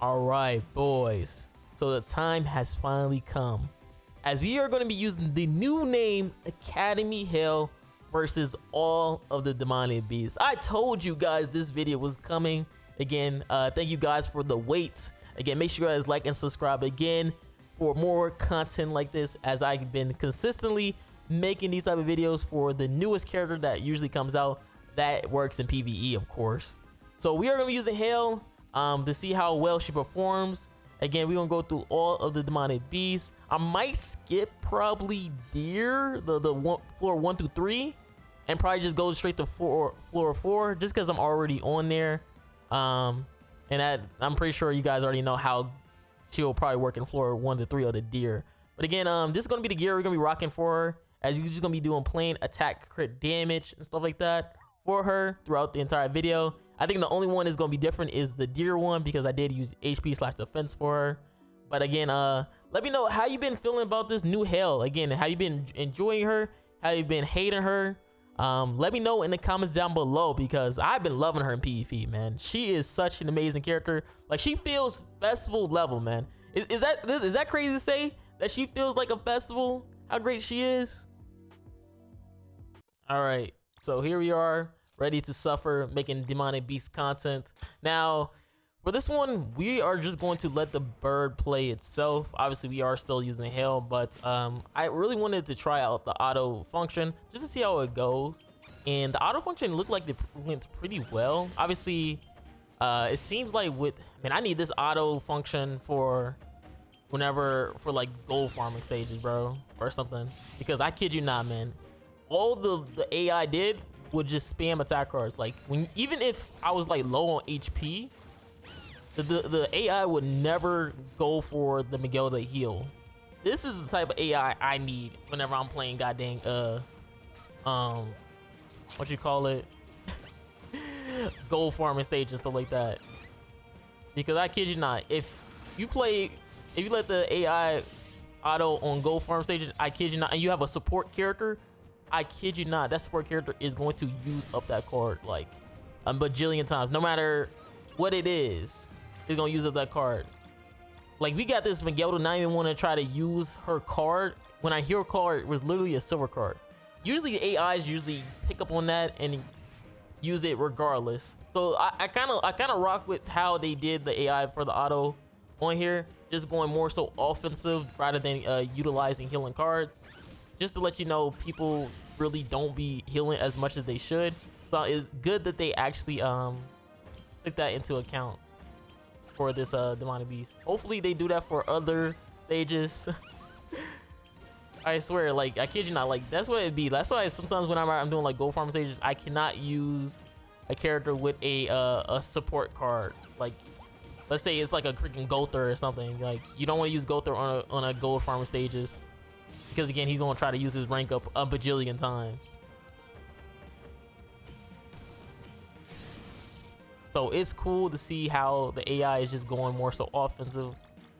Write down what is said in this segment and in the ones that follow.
All right, boys. So the time has finally come, as we are going to be using the new name Academy HEL versus all of the demonic beasts. I told you guys this video was coming. Again, thank you guys for the wait. Again, make sure you guys like and subscribe again for more content like this, as I've been consistently making these type of videos for the newest character that usually comes out that works in PVE, of course. So we are going to be using HEL to see how well she performs. Again, we're gonna go through all of the demonic beasts. I might skip probably deer, floor 1 through 3, and probably just go straight to floor 4, just because I'm already on there. And I'm pretty sure you guys already know how she'll probably work in floor 1 to 3 of the deer. But again, this is gonna be the gear we're gonna be rocking for her, as you're just gonna be doing plain attack, crit damage, and stuff like that for her throughout the entire video. I think the only one is going to be different is the deer one, because I did use HP/defense for her. But again, let me know how you been feeling about this new HEL. Again, how you been enjoying her, how you been hating her. Let me know in the comments down below, because I've been loving her in PvP, man. She is such an amazing character. Like, she feels festival level, man. Is that crazy to say that she feels like a festival? How great she is. All right, so here we are, ready to suffer, making demonic beast content. Now, for this one, we are just going to let the bird play itself. Obviously, we are still using HEL, but I really wanted to try out the auto function just to see how it goes. And the auto function looked like it went pretty well. Obviously, it seems like I need this auto function for like gold farming stages, bro, or something. Because I kid you not, man, all the AI did would just spam attack cards. Like, even if I was like low on HP, the AI would never go for the Miguel to heal. This is the type of AI I need whenever I'm playing goddamn what you call it, gold farming stage and stuff like that. Because I kid you not, if you let the AI auto on gold farm stages, I kid you not, and you have a support character, I kid you not, that support character is going to use up that card like a bajillion times. No matter what it is, it's gonna use up that card. Like, we got this Miguel to not even want to try to use her card when I hear her card was literally a silver card. Usually the AIs usually pick up on that and use it regardless. So I kind of rock with how they did the AI for the auto on here, just going more so offensive rather than utilizing healing cards. Just to let you know, people really don't be healing as much as they should. So it's good that they actually took that into account for this demonic beast. Hopefully they do that for other stages. I swear, like, I kid you not, like, that's what it'd be. That's why sometimes when I'm doing like gold farm stages, I cannot use a character with a support card. Like, let's say it's like a freaking Gother or something. Like, you don't want to use Gother on a gold farm stages, because again, he's gonna try to use his rank up a bajillion times. So it's cool to see how the AI is just going more so offensive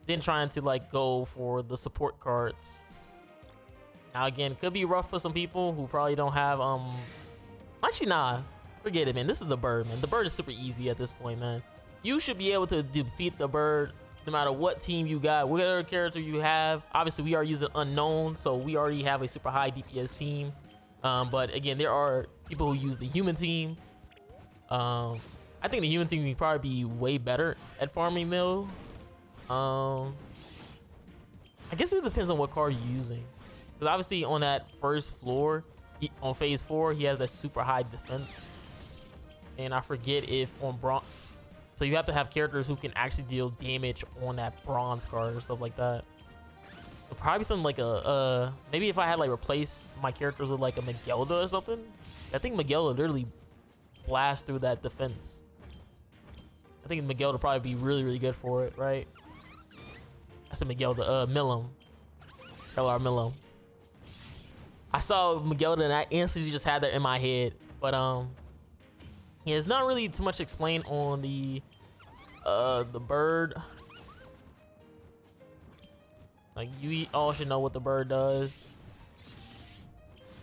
than trying to like go for the support cards. Now again, could be rough for some people who probably don't have actually nah, forget it, man. This is the bird, man. The bird is super easy at this point, man. You should be able to defeat the bird no matter what team you got, whatever character you have. Obviously, we are using unknown, so we already have a super high DPS team. But again, there are people who use the human team. I think the human team would probably be way better at farming mill. I guess it depends on what card you're using. Because obviously on that first floor, on phase 4, he has that super high defense. And I forget if on bronze. So you have to have characters who can actually deal damage on that bronze card or stuff like that. So probably something like maybe if I had like replace my characters with like a Miguelda or something. I think Miguelda literally blast through that defense. I think Miguelda would probably be really, really good for it, right? I said Miguelda, Millum. LR Millum. I saw Miguelda and I instantly just had that in my head. But yeah, it's not really too much explained on the bird. Like, you all should know what the bird does.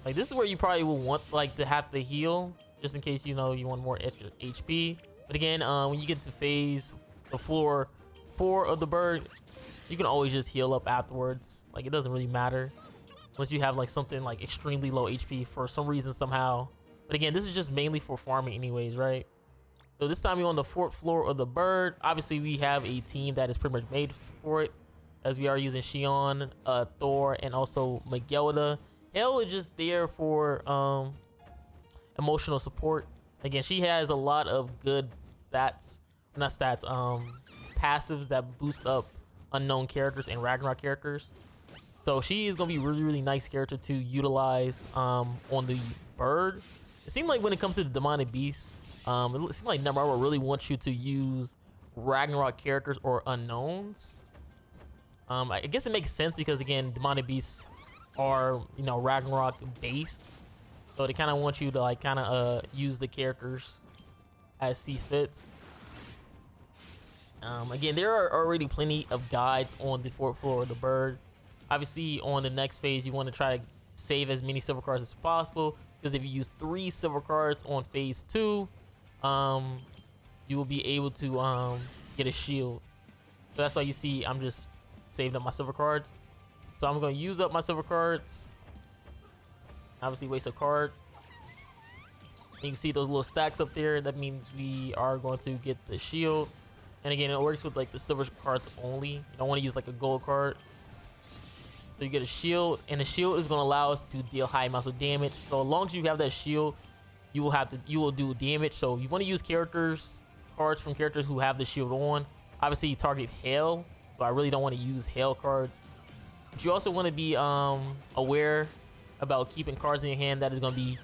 Like, this is where you probably will want like to have to heal, just in case you know you want more extra HP. But again, when you get to phase the floor 4 of the bird, you can always just heal up afterwards. Like, it doesn't really matter unless you have like something like extremely low HP for some reason somehow. But again, this is just mainly for farming anyways, right? So this time we're on the 4th floor of the bird. Obviously, we have a team that is pretty much made for it, as we are using Xion, Thor, and also Magelda. HEL is just there for emotional support. Again, she has a lot of good stats, not stats, passives that boost up unknown characters and Ragnarok characters. So she is gonna be really nice character to utilize on the bird. It seemed like when it comes to the demonic beast, it seemed like Number really wants you to use Ragnarok characters or unknowns. I guess it makes sense because again, demonic beasts are, you know, Ragnarok based, so they kind of want you to like use the characters as see fits. Again, there are already plenty of guides on the 4th floor of the bird. Obviously, on the next phase, you want to try to save as many silver cards as possible, because if you use 3 silver cards on phase 2, you will be able to get a shield. So that's why you see I'm just saving up my silver cards. So I'm going to use up my silver cards. Obviously, waste a card. You can see those little stacks up there. That means we are going to get the shield. And again, it works with like the silver cards only. You don't want to use like a gold card. So you get a shield, and the shield is going to allow us to deal high amounts of damage. So as long as you have that shield, you will do damage. So you want to use cards from characters who have the shield on. Obviously, you target HEL, so I really don't want to use HEL cards. But you also want to be aware about keeping cards in your hand that is going to be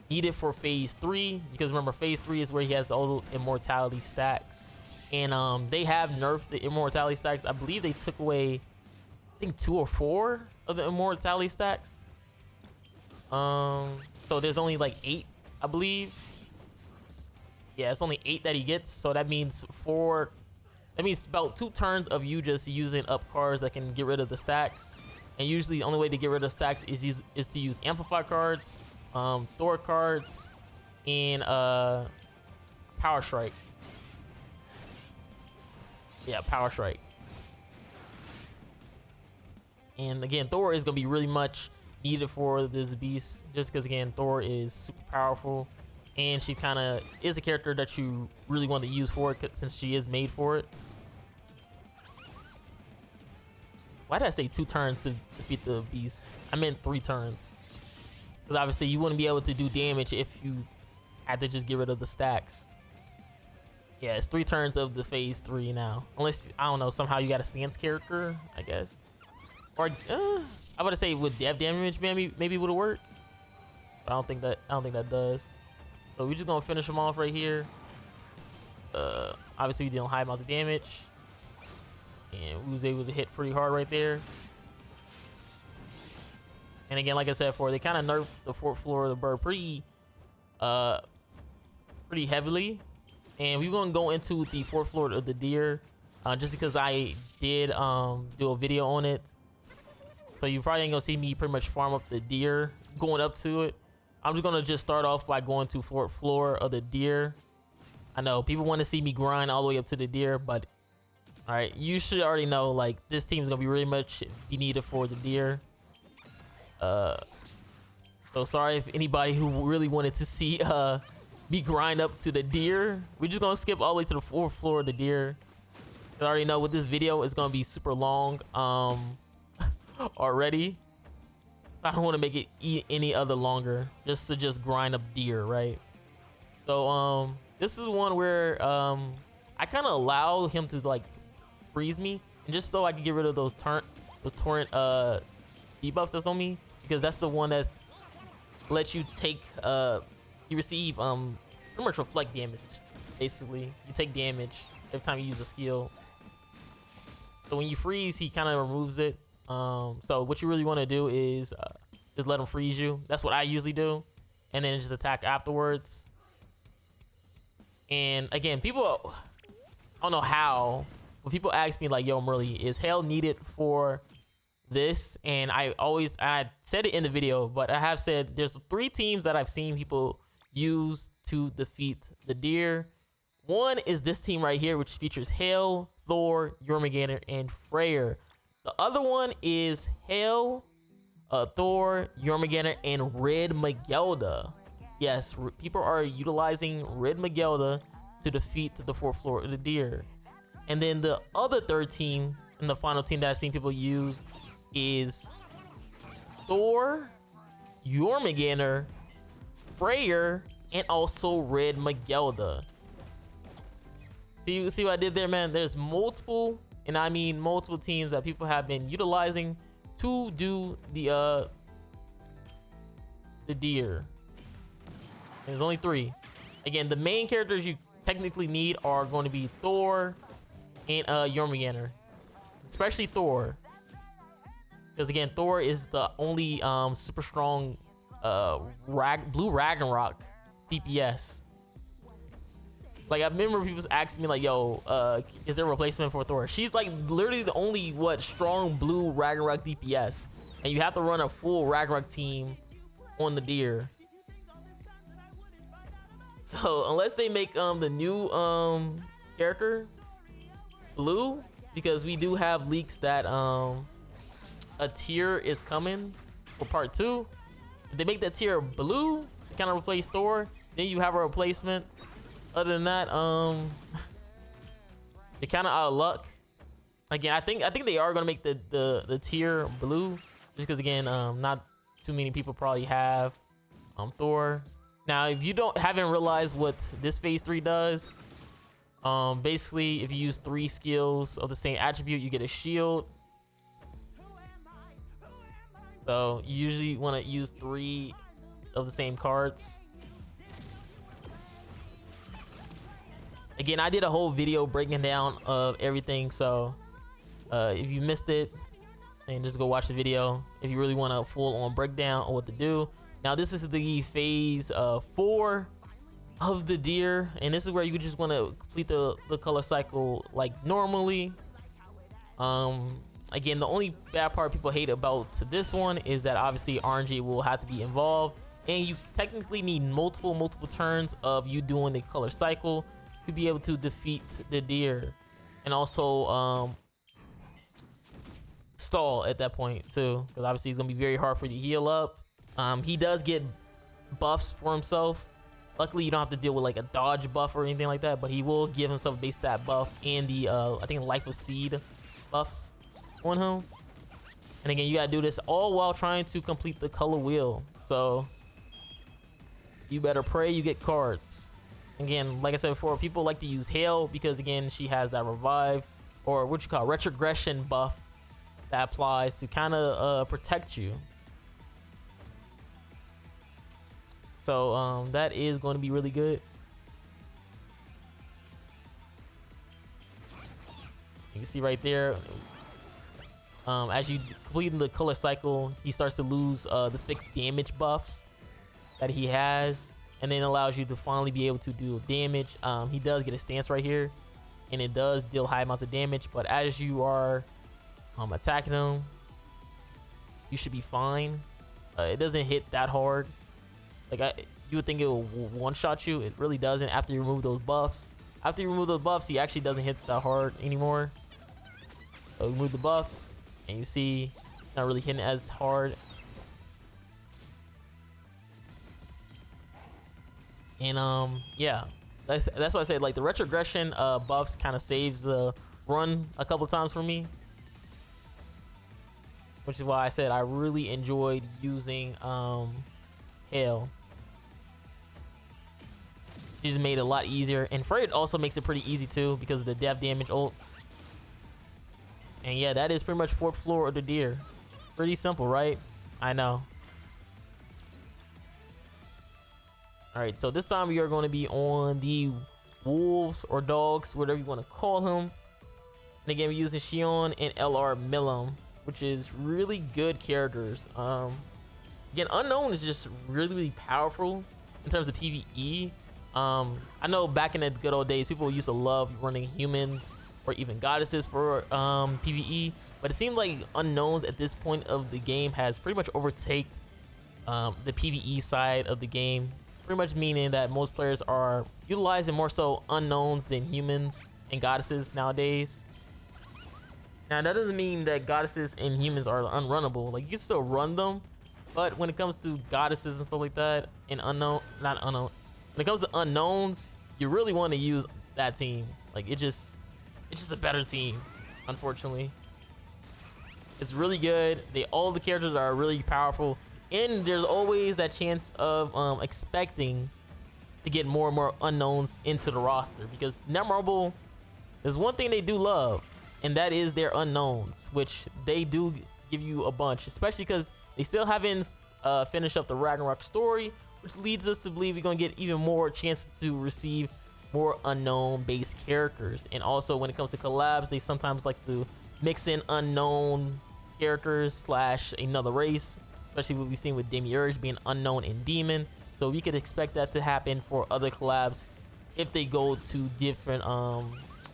needed for phase 3, because remember, phase 3 is where he has the old immortality stacks, and they have nerfed the immortality stacks. I believe they took away, I think, 2 or 4 of the immortality stacks. So there's only like 8, I believe. Yeah, it's only 8 that he gets. So that means about 2 turns of you just using up cards that can get rid of the stacks. And usually the only way to get rid of stacks is to use amplify cards, Thor cards, and Power Strike. Yeah, Power Strike. And again, Thor is gonna be really much needed for this beast, just because again, Thor is super powerful, and she kind of is a character that you really want to use for it, since she is made for it. Why did I say 2 turns to defeat the beast? I meant 3 turns. Because obviously you wouldn't be able to do damage if you had to just get rid of the stacks. Yeah, it's 3 turns of the phase 3 now. Unless, I don't know, somehow you got a stance character, I guess. Or, I'm about to say with dev damage maybe it would work. But I don't think that does. So we're just gonna finish him off right here. Obviously we dealing high amounts of damage. And we was able to hit pretty hard right there. And again, like I said before, they kind of nerfed the 4th floor of the bird pretty heavily. And we're gonna go into the 4th floor of the deer, just because I did do a video on it. So you probably ain't gonna see me pretty much farm up the deer going up to it. I'm just gonna start off by going to 4th floor of the deer. I know people want to see me grind all the way up to the deer, but all right, you should already know, like, this team is gonna be really much be needed for the deer. So sorry if anybody who really wanted to see me grind up to the deer. We're just gonna skip all the way to the 4th floor of the deer. I already know with this video it's gonna be super long already. I don't want to make it any other longer, just to grind up deer, right? So this is one where I kind of allow him to like freeze me, and just so I can get rid of those torrent debuffs that's on me, because that's the one that lets you take you receive pretty much reflect damage. Basically, you take damage every time you use a skill. So when you freeze, he kind of removes it. So what you really want to do is just let him freeze you. That's what I usually do, and then just attack afterwards. And again, people, I don't know how, but people ask me like, yo, Marilli, is HEL needed for this? And I said it in the video, but I have said there's 3 teams that I've seen people use to defeat the deer. One is this team right here, which features HEL Thor, Jormungandr, and Freyr. The other one is HEL, Thor, Jormungandr, and Red Magelda. Yes, people are utilizing Red Magelda to defeat the 4th floor of the Deer. And then the other third team, and the final team that I've seen people use, is Thor, Jormungandr, Freyr, and also Red Magelda. See what I did there, man? There's multiple, and I mean multiple teams that people have been utilizing to do the Deer. And there's only 3. Again, the main characters you technically need are going to be Thor and Jormungandr, especially Thor, because again, Thor is the only super strong blue Ragnarok DPS. Like, I remember people asking me like, yo, is there a replacement for Thor? She's like literally the only strong blue Ragnarok DPS, and you have to run a full Ragnarok team on the Deer. So unless they make the new character blue, because we do have leaks that a tier is coming for part 2. If they make that tier blue to kind of replace Thor, then you have a replacement. Other than that, you're kind of out of luck. Again, I think they are gonna make the tier blue, just because again, not too many people probably have Thor. Now, if you haven't realized what this phase 3 does, basically, if you use 3 skills of the same attribute, you get a shield. So you usually want to use 3 of the same cards. Again, I did a whole video breaking down of everything, so if you missed it, then just go watch the video if you really want a full-on breakdown on what to do. Now, this is the phase 4 of the Deer, and this is where you just want to complete the color cycle like normally. Again, the only bad part people hate about this one is that obviously RNG will have to be involved, and you technically need multiple turns of you doing the color cycle to be able to defeat the Deer, and also stall at that point too, because obviously it's gonna be very hard for you to heal up. He does get buffs for himself. Luckily, you don't have to deal with like a dodge buff or anything like that, but he will give himself a base stat buff and the I think Life of Seed buffs on him. And again, you gotta do this all while trying to complete the color wheel, so you better pray you get cards. Again, like I said before, people like to use HEL because again, she has that revive, or what you call retrogression buff, that applies to kind of protect you. So that is going to be really good. You can see right there, as you complete the color cycle, he starts to lose the fixed damage buffs that he has, and then allows you to finally be able to do damage. He does get a stance right here, and it does deal high amounts of damage, but as you are attacking him, you should be fine. It doesn't hit that hard. Like you would think it will one-shot you. It really doesn't after you remove those buffs. After you remove those buffs, he actually doesn't hit that hard anymore. So remove the buffs, and you see not really hitting as hard. And yeah, that's why I said like the retrogression buffs kind of saves the run a couple times for me, which is why I said I really enjoyed using HEL. It just made it a lot easier, and Freyr also makes it pretty easy too because of the death damage ults. And yeah, that is pretty much 4th floor of the Deer. Pretty simple, right? I know. All right, so this time we are going to be on the wolves or dogs, whatever you want to call him. And again, we're using Shion and LR Milim, which is really good characters. Again, Unknown is just really powerful in terms of PVE. I know back in the good old days, people used to love running humans or even goddesses for PVE, but it seemed like Unknowns at this point of the game has pretty much overtaken the PVE side of the game. Pretty much meaning that most players are utilizing more so Unknowns than humans and goddesses nowadays. Now that doesn't mean that goddesses and humans are unrunnable. Like you can still run them, but when it comes to goddesses and stuff like that, and not unknown, when it comes to unknowns, you really want to use that team. Like it's just a better team, unfortunately. It's really good. All the characters are really powerful, and there's always that chance of expecting to get more and more unknowns into the roster, because Netmarble, there's one thing they do love, and that is their unknowns, which they do give you a bunch, especially because they still haven't finished up the Ragnarok story, which leads us to believe we're going to get even more chances to receive more unknown based characters. And also when it comes to collabs, they sometimes like to mix in unknown characters / another race, especially what we've seen with Demiurge being unknown and demon. So we could expect that to happen for other collabs if they go to different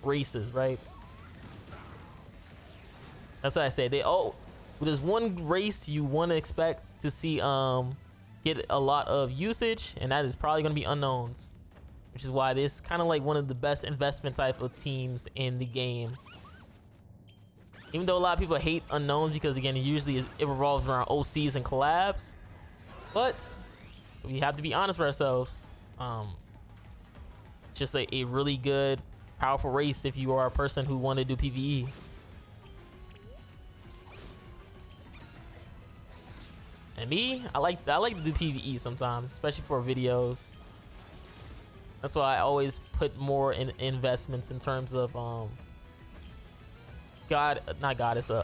races, right? That's what I say. There's one race you want to expect to see get a lot of usage, and that is probably going to be unknowns, which is why this is kind of like one of the best investment type of teams in the game. Even though a lot of people hate unknowns because again, it revolves around OCs and collabs, but we have to be honest with ourselves. It's just a really good, powerful race if you are a person who want to do PVE. And me, I like to do PVE sometimes, especially for videos. That's why I always put more in investments in terms of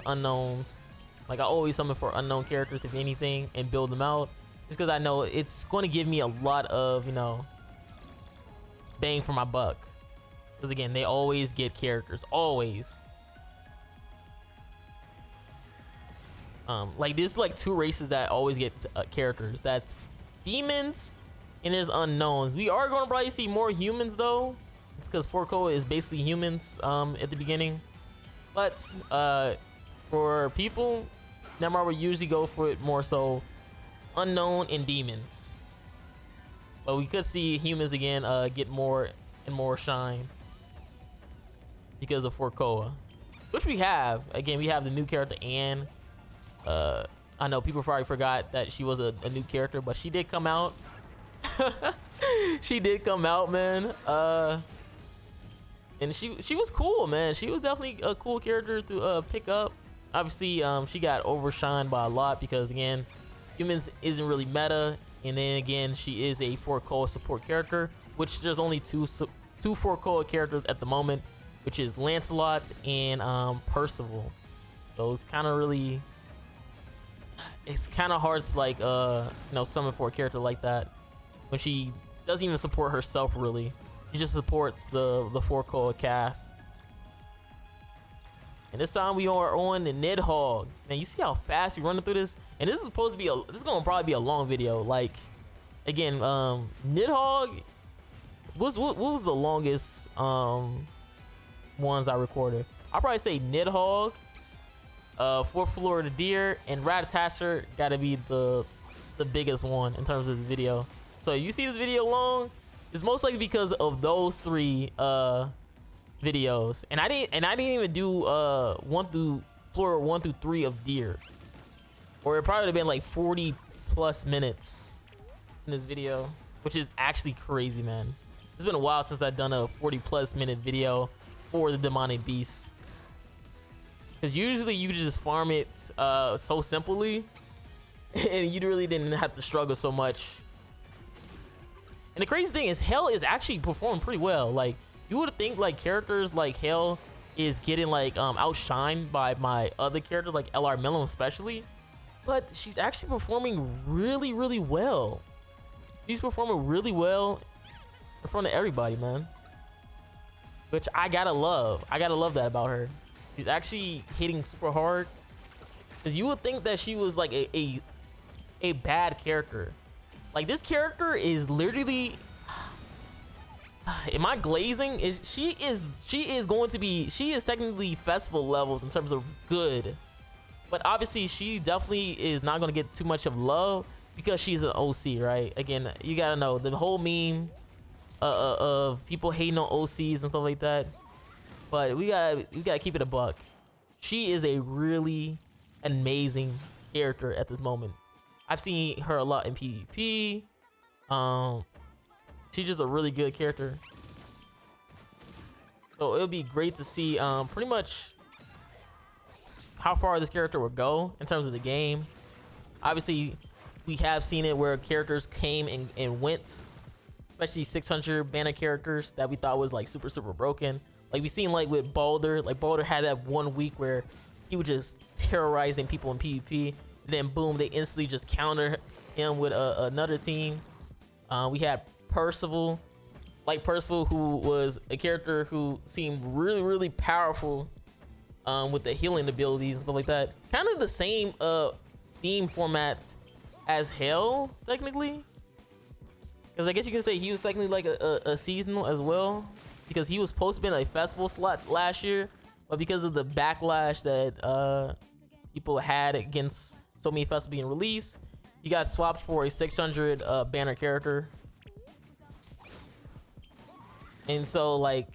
unknowns. Like I always summon for unknown characters if anything and build them out, just because I know it's going to give me a lot of, you know, bang for my buck. Because again, they always get characters, always. Like there's like two races that always get characters. That's demons and there's unknowns. We are going to probably see more humans though. It's because Forkoa is basically humans at the beginning. But for people, Netmarble usually go for it more so unknown and demons. But we could see humans again get more and more shine because of Forkoa, which we have. Again, we have the new character Anne. I know people probably forgot that she was a new character, but she did come out. She did come out, man. And she was cool, man. She was definitely a cool character to pick up. Obviously, she got overshined by a lot because again, humans isn't really meta, and then again, she is a Forkoa support character, which there's only two Forkoa characters at the moment, which is Lancelot and Percival. So it's kind of really. It's kind of hard to like summon for a character like that when she doesn't even support herself really. She just supports the Forkoa cast. And this time we are on the Nidhogg. Man, you see how fast we running through this? And this is supposed to be this is gonna probably be a long video. Like again, Nidhogg. What was the longest ones I recorded? I'll probably say Nidhogg. Fourth Floor of the Deer and Ratataster gotta be the biggest one in terms of this video. So you see this video long, it's most likely because of those three videos. And I didn't even do floor 1 through 3 of Deer, or it probably would have been like 40 plus minutes in this video, which is actually crazy, man. It's been a while since I've done a 40 plus minute video for the demonic beasts. Because usually you just farm it so simply, and you really didn't have to struggle so much. And the crazy thing is, HEL is actually performing pretty well. Like you would think, like characters like HEL is getting like outshined by my other characters like LR Millum especially, but she's actually performing really, really well. She's performing really well in front of everybody, man. Which I gotta love. I gotta love that about her. She's actually hitting super hard. Cause you would think that she was like a bad character. Like this character is literally. Am I glazing? She is technically festival levels in terms of good, but obviously she definitely is not gonna get too much of love because she's an OC, right? Again, you gotta know the whole meme of people hating on OCs and stuff like that. But we gotta keep it a buck. she is a really amazing character at this moment. I've seen her a lot in PvP. She's just a really good character. So it'll be great to see pretty much how far this character will go in terms of the game. Obviously, we have seen it where characters came and went, especially 600 banner characters that we thought was like super broken. Like we seen like with Baldur, like Baldur had that 1 week where he was just terrorizing people in PvP. Then boom, they instantly just counter him with another team. We had Percival, who was a character who seemed really powerful with the healing abilities and stuff like that. Kind of the same theme format as HEL, technically. Because I guess you can say he was technically like a seasonal as well. Because he was supposed to be in a festival slot last year. But because of the backlash that people had against so many festivals being released, he got swapped for a 600 banner character. And so like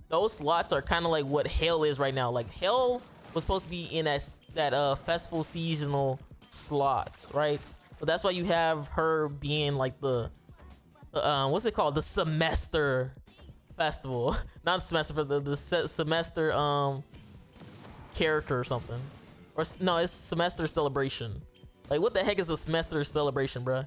those slots are kind of like what HEL is right now. Like HEL was supposed to be in that festival seasonal slots, right? But that's why you have her being like the what's it called, the semester festival. Not semester, but the semester character or something. Or no, it's semester celebration. Like what the heck is a semester celebration, bruh?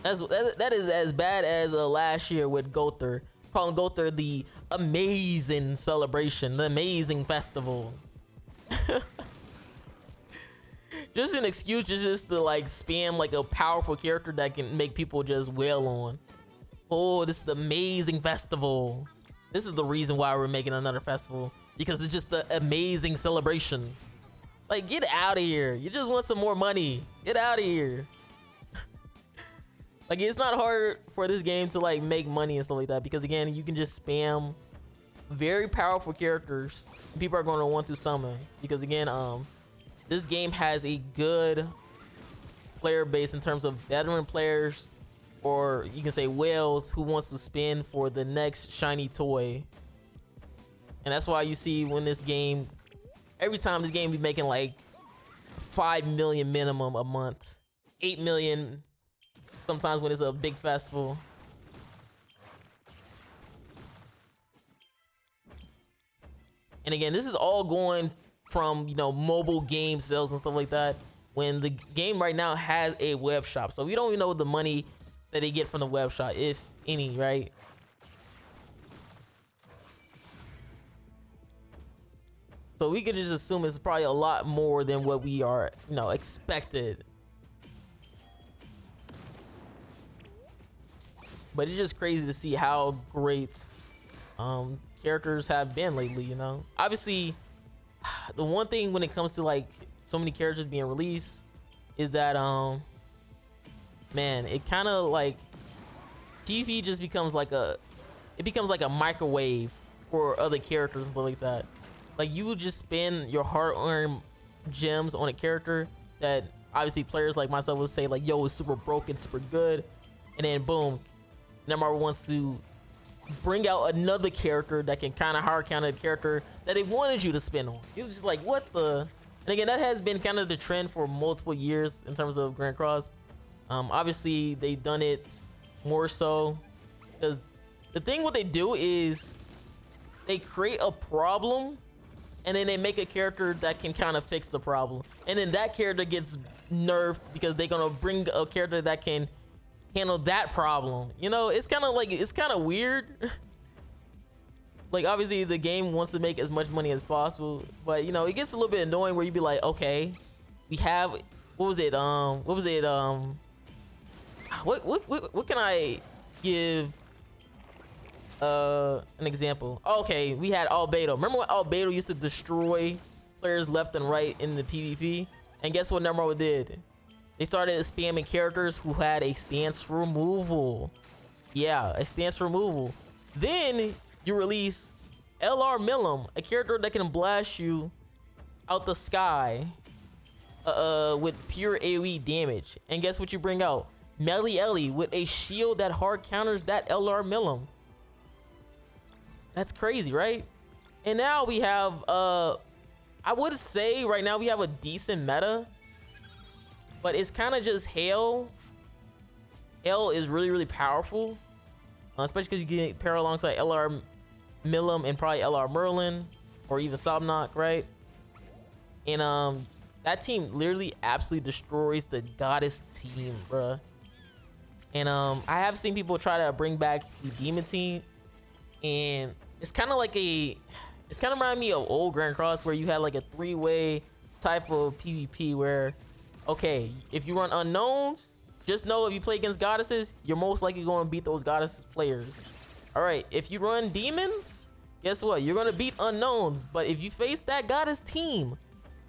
That is as bad as last year with Gother, calling Gother the amazing celebration, the amazing festival. Just an excuse just to like spam like a powerful character that can make people just wail on. Oh, this is the amazing festival. This is the reason why we're making another festival, because it's just the amazing celebration. Like, get out of here. You just want some more money. Get out of here. Like, it's not hard for this game to like make money and stuff like that, because again, you can just spam very powerful characters. People are going to want to summon, because again, this game has a good player base in terms of veteran players, or you can say whales who wants to spin for the next shiny toy. And that's why you see when this game, every time this game be making like 5 million minimum a month, 8 million sometimes when it's a big festival. And again, this is all going from, you know, mobile game sales and stuff like that, when the game right now has a web shop. So we don't even know the money that they get from the web shop, if any, right? So we can just assume it's probably a lot more than what we are, you know, expected. But it's just crazy to see how great characters have been lately, you know? Obviously, the one thing when it comes to like so many characters being released is that man, it kind of like PvE just becomes like a microwave for other characters and stuff like that. Like, you would just spend your hard-earned gems on a character that obviously players like myself would say like, yo, it's super broken, super good, and then boom, Neymar wants to bring out another character that can kind of hard counter the character that they wanted you to spend on. It was just like, what the? And again, that has been kind of the trend for multiple years in terms of grandcross. Obviously, they've done it more so because the thing what they do is they create a problem and then they make a character that can kind of fix the problem, and then that character gets nerfed because they're gonna bring a character that can handle that problem. You know, it's kind of like, it's kind of weird. Like, obviously the game wants to make as much money as possible, but you know, it gets a little bit annoying where you'd be like, okay, we have, what can I give an example? Okay, we had Albedo. Remember when Albedo used to destroy players left and right in the PvP? And guess what Neymar did? They started spamming characters who had a stance removal. Yeah, a stance removal. Then you release LR Millum, a character that can blast you out the sky with pure AoE damage. And guess what you bring out? Marilli with a shield that hard counters that LR Millum. That's crazy, right? And now we have I would say right now we have a decent meta, but it's kind of just HEL. HEL is really powerful, especially because you can pair alongside LR Milim and probably LR Merlin or even Sobnok, right? And that team literally absolutely destroys the Goddess team, bruh. And I have seen people try to bring back the Demon team, and it's kind of like it's kind of remind me of old grandcross where you had like a 3-way type of PvP where, okay, if you run unknowns, just know if you play against goddesses, you're most likely going to beat those goddess players. All right, if you run demons, guess what? You're going to beat unknowns. But if you face that goddess team,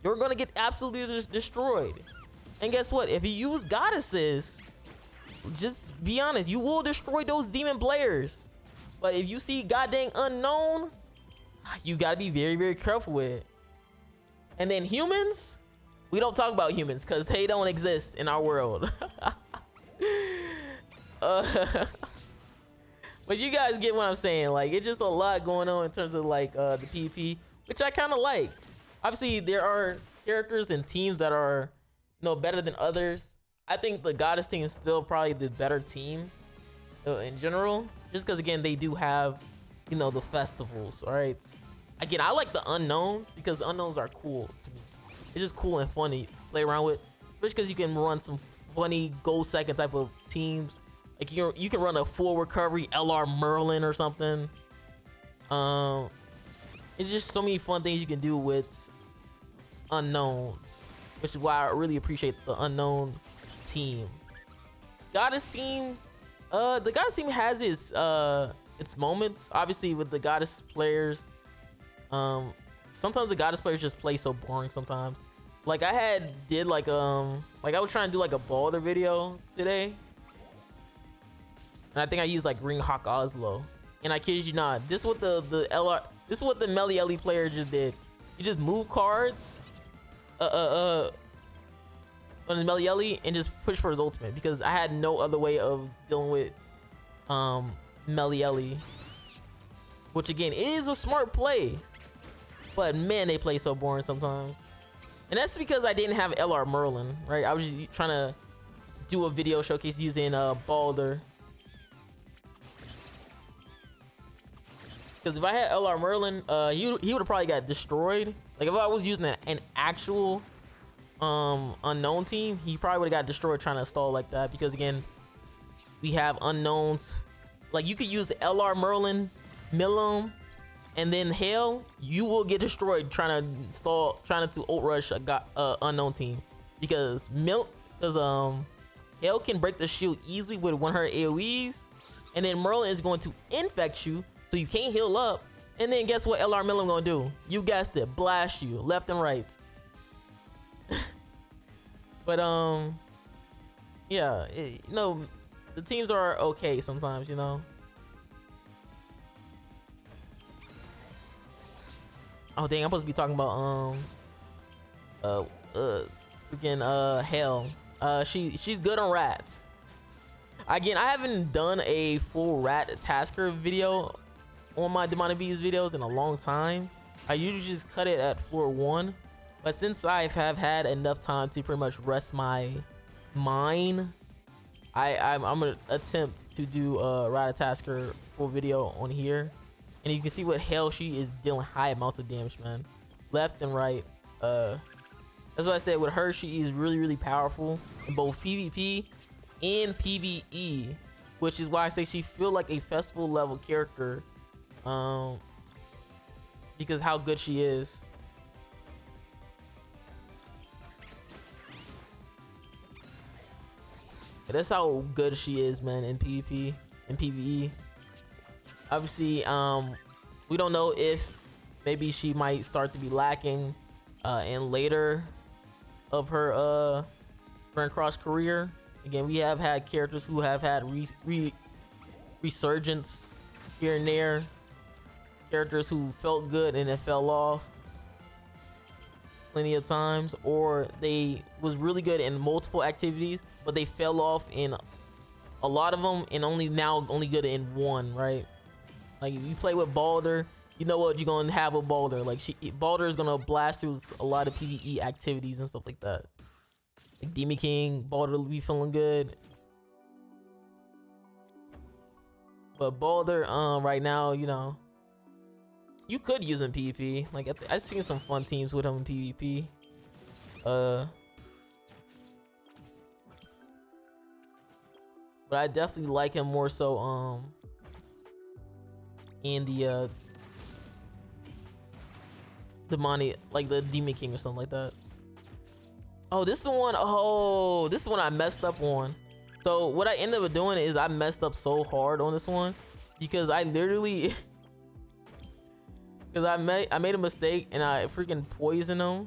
you're going to get absolutely destroyed. And guess what? If you use goddesses, just be honest, you will destroy those demon players. But if you see goddamn unknown, you got to be very careful with it. And then humans, we don't talk about humans because they don't exist in our world. But you guys get what I'm saying. Like, it's just a lot going on in terms of like the PvP, which I kind of like. Obviously, there are characters and teams that are, you know, better than others. I think the goddess team is still probably the better team in general, just because again they do have, you know, the festivals. All right. Again, I like the unknowns because the unknowns are cool to me. It's just cool and funny to play around with, especially because you can run some funny gold second type of teams. Like you can run a full recovery LR Merlin or something. It's just so many fun things you can do with unknowns, which is why I really appreciate the unknown team. Goddess team, the goddess team has its moments. Obviously, with the goddess players, sometimes the goddess players just play so boring. Sometimes, like I was trying to do like a Balder video today, and I think I used like Ring Hawk Oslo, and I kid you not, this is what the Marilli player just did. He just moved cards, on his Marilli and just push for his ultimate because I had no other way of dealing with Marilli, which again is a smart play, but man, they play so boring sometimes. And that's because I didn't have LR Merlin, right? I was just trying to do a video showcase using Balder, because if I had LR Merlin, he would have probably got destroyed. Like if I was using an actual unknown team, he probably would have got destroyed trying to stall like that, because again, we have unknowns. Like you could use LR Merlin, Milim, and then HEL, you will get destroyed trying to ult rush a unknown team, because HEL can break the shield easily with 100 AoEs, and then Merlin is going to infect you, so you can't heal up. And then guess what LR Milim gonna do? You guessed it, blast you left and right. But yeah, you know, the teams are okay sometimes, you know. Oh dang, I'm supposed to be talking about freaking HEL. She's good on rats. Again, I haven't done a full rat tasker video on my Demonic Bees videos in a long time. I usually just cut it at floor 1, but since I have had enough time to pretty much rest my mind, I'm gonna attempt to do a Ratatasker full video on here, and you can see what HEL she is dealing high amounts of damage, man, left and right. That's what I said, with her, she is really powerful in both PvP and PVE, which is why I say she feel like a festival level character, because how good she is. Yeah, that's how good she is, man, in PvP and PvE. Obviously, we don't know if maybe she might start to be lacking in later of her grandcross career. Again, we have had characters who have had resurgence here and there, characters who felt good and then fell off plenty of times, or they was really good in multiple activities but they fell off in a lot of them and only good in one, right? Like if you play with Balder, you know what you're gonna have with Balder. Like Balder is gonna blast through a lot of PVE activities and stuff like that. Like Demon King, Balder will be feeling good. But Balder, right now, you know, you could use him in PvP. Like I've seen some fun teams with him in PvP. But I definitely like him more so in the money, like the Demon King or something like that. Oh, this is the one. Oh, this is one I messed up on. So what I ended up doing is I messed up so hard on this one because I literally because I made a mistake and I freaking poisoned him.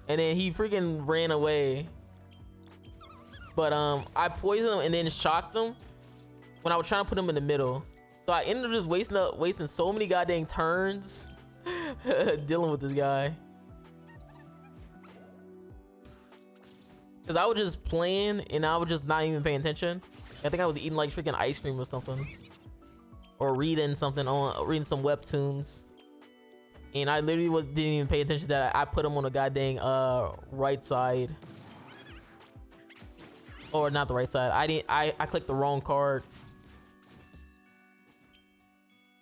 And then he freaking ran away. But I poisoned him and then shocked him when I was trying to put him in the middle. So I ended up just wasting so many goddamn turns dealing with this guy. Cause I was just playing and I was just not even paying attention. I think I was eating like freaking ice cream or something, or reading some webtoons, and I literally didn't even pay attention that I put him on the goddamn right side, or not the right side. I clicked the wrong card.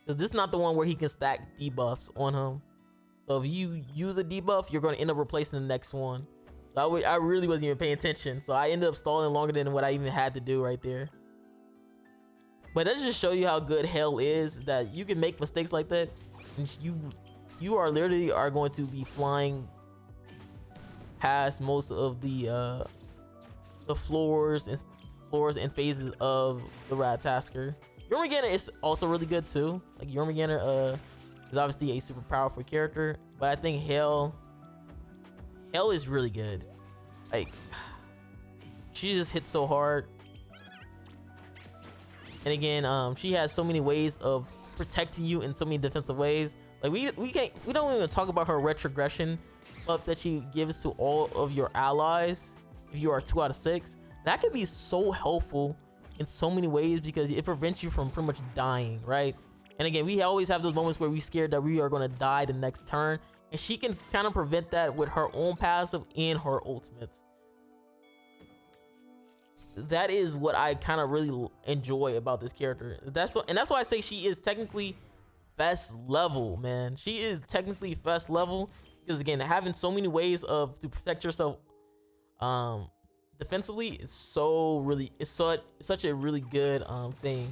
Cause this is not the one where he can stack debuffs on him. So if you use a debuff, you're gonna end up replacing the next one. So I really wasn't even paying attention. So I ended up stalling longer than what I even had to do right there. But that just show you how good HEL is, that you can make mistakes like that. And you are literally going to be flying past most of the floors and phases of the Ratatasker. Jormungandr is also really good too. Like Jormungandr is obviously a super powerful character, but I think HEL is really good. Like she just hits so hard. And again, she has so many ways of protecting you in so many defensive ways. Like we don't even talk about her retrogression buff that she gives to all of your allies if you are 2 out of 6. That could be so helpful in so many ways because it prevents you from pretty much dying, right? And again, we always have those moments where we're scared that we are going to die the next turn, and she can kind of prevent that with her own passive and her ultimate. That is what I kind of really enjoy about this character. That's why I say she is technically best level, man. She is technically best level because again, having so many ways to protect yourself defensively is such a really good thing.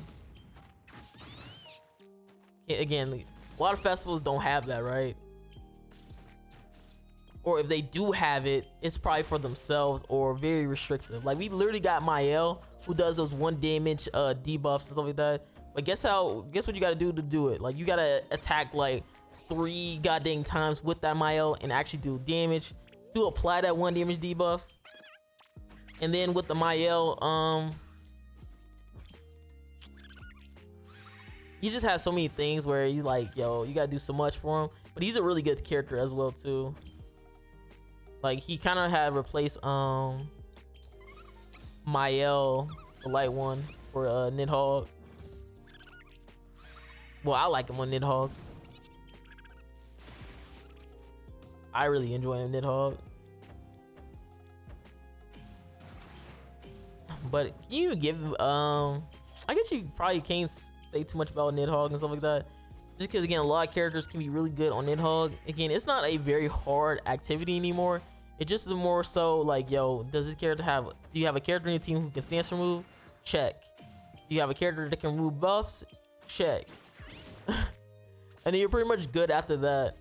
Again, a lot of festivals don't have that, right? Or if they do have it, it's probably for themselves or very restrictive. Like we literally got Mael who does those 1 damage debuffs and stuff like that. But guess what you gotta do it? Like you gotta attack like 3 goddamn times with that Mael and actually do damage to apply that 1 damage debuff. And then with the Mael, he just has so many things where you like, yo, you gotta do so much for him. But he's a really good character as well too. Like he kind of had replaced Mael, the light one, for Nidhogg. Well, I like him on Nidhogg. I really enjoy him Nidhogg. But you give I guess you probably can't say too much about Nidhogg and stuff like that, just because again a lot of characters can be really good on Nidhogg. Again, it's not a very hard activity anymore. It just is more so like, yo, does this character do you have a character in your team who can stance remove? Check. Do you have a character that can remove buffs? Check. And then you're pretty much good after that.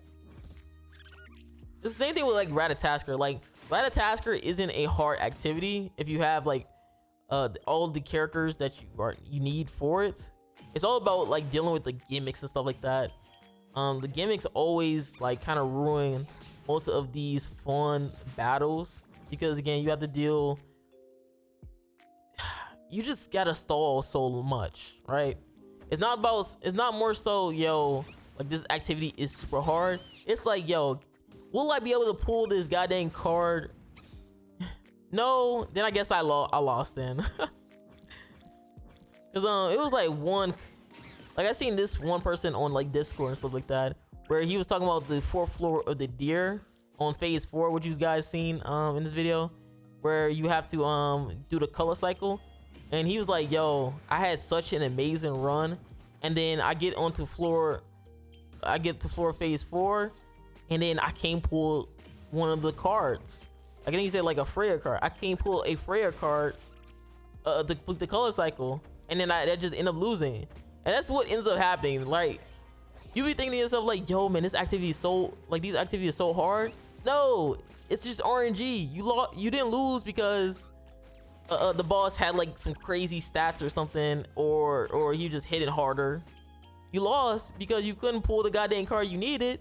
It's the same thing with like Ratatasker. Like Ratatasker isn't a hard activity if you have like all the characters that you need for it. It's all about like dealing with the gimmicks and stuff like that. The gimmicks always like kind of ruin most of these fun battles because again, you have to deal. You just gotta stall so much, right? It's not more so, yo, like this activity is super hard. It's like, yo, will I be able to pull this goddamn card? No, then I guess I lost then. Cause it was like I seen this one person on like Discord and stuff like that, where he was talking about the 4th floor of the deer on phase 4, which you guys seen in this video, where you have to do the color cycle. And he was like, yo, I had such an amazing run, and then I get to floor phase 4, and then I can't pull one of the cards. I think he said like a Freya card. I can't pull a Freya card the color cycle, and then I just end up losing. And that's what ends up happening. Like, you be thinking to yourself like, yo man, this activity is so, like, these activities are so hard. No, it's just RNG. You didn't lose because the boss had like some crazy stats or something, or you just hit it harder. You lost because you couldn't pull the goddamn card you needed.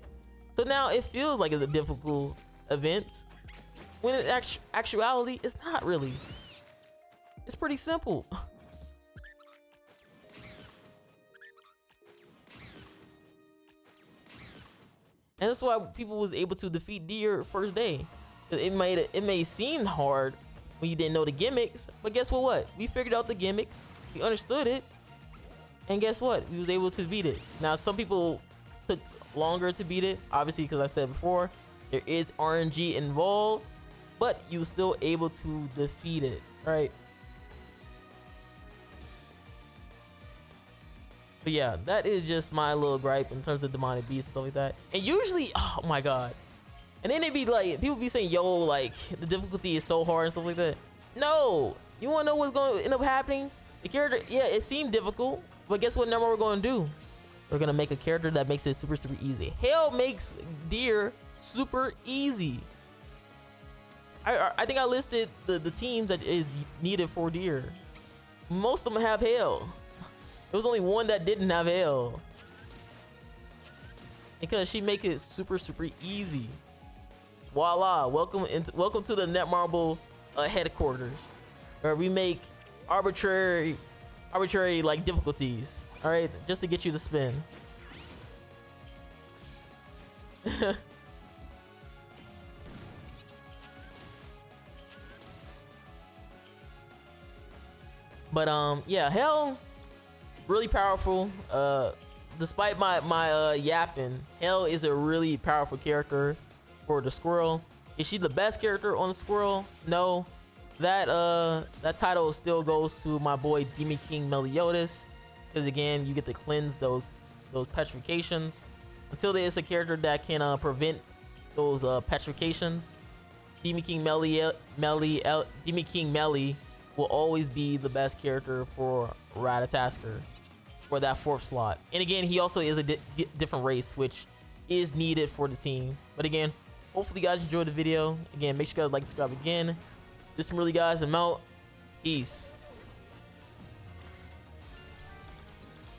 So now it feels like it's a difficult event, when in actuality it's not really. It's pretty simple. And that's why people was able to defeat deer first day. It may seem hard when you didn't know the gimmicks, but guess what? We figured out the gimmicks, we understood it, and guess what? We was able to beat it. Now some people took longer to beat it, obviously, because I said before, there is RNG involved, but you were still able to defeat it, right? But yeah, that is just my little gripe in terms of demonic beasts and stuff like that. And usually, oh my god. And then they be like, people be saying, yo, like, the difficulty is so hard and stuff like that. No, you wanna know what's gonna end up happening? The character, yeah, it seemed difficult, but guess what number we're gonna do? We're gonna make a character that makes it super, super easy. HEL makes deer super easy. I think I listed the teams that is needed for deer. Most of them have HEL. There was only one that didn't have HEL, because she make it super, super easy. Voila! Welcome to the Netmarble headquarters, where we make arbitrary like difficulties. All right, just to get you to spin. But yeah, HEL really powerful. Despite my yapping, HEL is a really powerful character for the squirrel. Is she the best character on the squirrel? No. That title still goes to my boy Demon King Meliodas, because again, you get to cleanse those petrifications. Until there is a character that can prevent those petrifications, Demon King Melly will always be the best character for Ratatasker for that 4th slot. And again, he also is a different race, which is needed for the team. But again, hopefully you guys enjoyed the video. Again, make sure you guys like and subscribe again. Just some really guys, I'm out. Peace.